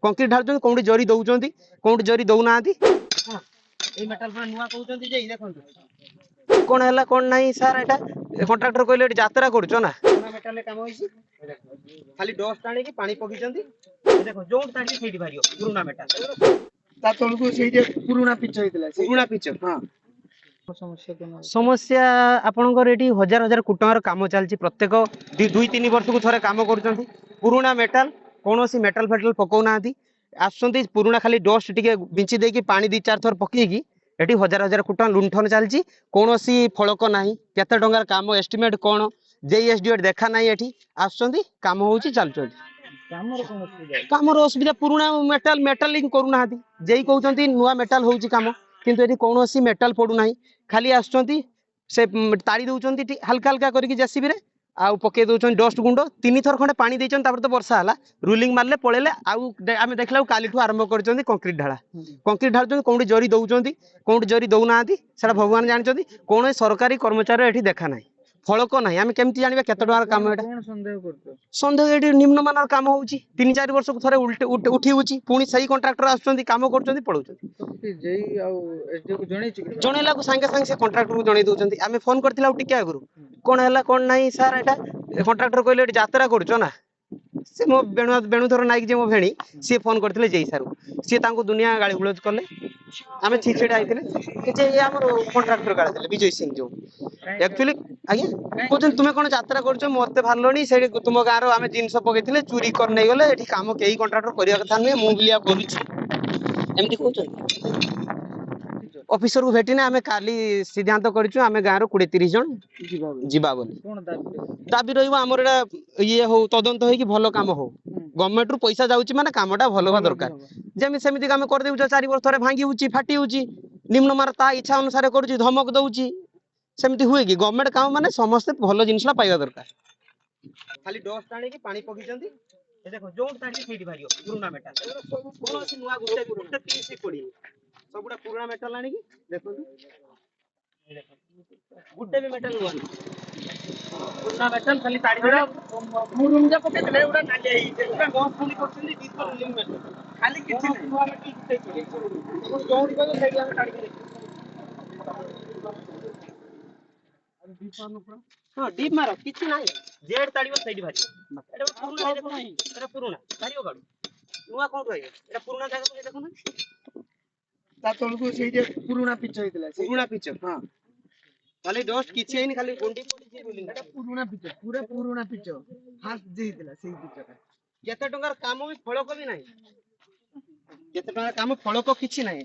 concrete ढालुଛନ୍ତି कोउडी जरी दउଛନ୍ତି कोउडी जरी दउ नांती हां a metal पर नुवा कहउଛନ୍ତି जे देखंतु कोन हला कोन नाही सर एटा कॉन्ट्रैक्टर कहले एटी यात्रा करछो ना कोना मेटल काम होइसी खाली डस्ट आनी कि पानी पकीଛନ୍ତି देखो जो ताडी सेठी भारियो पुराना मेटल ता तळको सेही पुराना पिच होइतला पुराना पिच हां समस्या समस्या आपणकर एटी हजार हजार कोटी टंकार काम चलछि प्रत्येक 2-3 वर्ष को थरे काम करछंती पुराना मेटल कोनोसी मेटल फेटल पकौ नांती आसुंती पुराना खाली डस्ट टिके बिंची देकी पानी 2-4 थर पकेकी एटी हजार हजार कोटी टंका लुंठन चलछि कोनोसी फळक नाही केते टंकार काम एस्टिमेट कोन जेएसडीएट देखा नाही एटी आसुंती काम होउछि चलछंती कामर असुविधा पुराना मेटल मेटलिंग करू नांती जेई कहउछंती नुवा मेटल होउछि काम किंतु एटी कोनोसी मेटल पडू नाही खाली आसुंती से ताड़ी दउछंती हल्का हल्का करके जेसीबी रे आ पके दउछन डस्ट गुंडो 3 थर खंडे पानी देछन तापर तो वर्षा हला रूलिंग मारले पळेले आउ आमे देखलाउ काली ठु आरंभ करछंती कंक्रीट ढालुଛନ୍ତି कोउडी जरी दउछंती कोउडी जरी दउ नांती सेटा भगवान जानछंती कोन सरकारी कर्मचारी एठी देखा नाही फळक नाही आमे केमति जानिबा केते टंकार काम एटा कोन संदेह करतो संदेह एठी निम्न मानर काम होउची 3-4 वर्ष को थरे उठी होउची पुनी सही कॉन्ट्रैक्टर आछंती काम करछंती पळौछंती जेई आ एसडीओ को जणैछि जणेला को संगे संगे से कॉन्ट्रैक्टर को जणै दउछंती आमे फोन करथिला टिके आगुरु कोन हला कोन नाही सर एटा कॉन्ट्रैक्टर कहले एठी यात्रा करछो ना से मो बेणु थर नाइक जे मो भेणी से फोन करथिले जेई सारू से तांको दुनिया गाली गुलोज करले आमे छिछेडा आइथिले जे ये हमर कॉन्ट्रैक्टर गाली देले विजय सिंह जो एक्चुअली आज्ञा कोजन तुमे कोन यात्रा करछो मते भारलोनी से तुम गारो आमे जिंस पकेथिले चोरी कर नै गले एठी काम केही कॉन्ट्रैक्टर करिया कथा नै मु बिलिया करूछि एमति कहउछन ऑफिसर को भेटिने आमे काली सिद्धांत करिछु आमे गारो 20-30 जन जीवा बोली कोन दाबी रहइबो हमर एटा ये हो तदंत होई कि भलो काम हो गवर्नमेंट रु पैसा जाउची माने कामटा भलो बा दरकार जेमि सेमिति काम कर देउछ 4 वर्ष थरे भांगी होउची फाटी होउची निम्न मार ता इच्छा अनुसार करूची धमक दउची सेमिति हुए कि गवर्नमेंट काम माने समस्त भलो जिनिसला पाइबा दरकार खाली डस्ट आनी कि पानी पकीଛନ୍ତି ए देखो जो ताडी सेठी भारियो पुराना मेटल कोनोसी नुवा गुटे पीस पड़ी सबुडा पुराना मेटल आनी कि देखो गुटे भी मेटल हुआ पुराना मेटल खाली ताड़ी जोड़ा मुरुम जा पके ले उडा नाली आई पूरा गॉस पुनी करछिन दीपर लिंग मेटल खाली किछि नै नुवा मेटल गुटे पड़ी तो जोडी को सेठी हम ताड़ी के दीपर न पूरा हां डीप मारो किछि नै जेड ताड़ीबो सेठी भारी एटा पुराना देखो नै एटा पुराना भारियो गाडू नुवा कोन रहइयो एटा पुराना जागा को देखो ना ता तळको सेही पुराना पिच होइतला पुराना पिच हां खाली डस्ट किछि हैनी खाली गोंडी पड़ी रूलिंग एटा पुराना पिच पूरा पुराना पिच फास्ट जेइतला सेही पिचटा केते टंकार काम भी फळक भी नाही केते टंकार काम फळक किछि नाही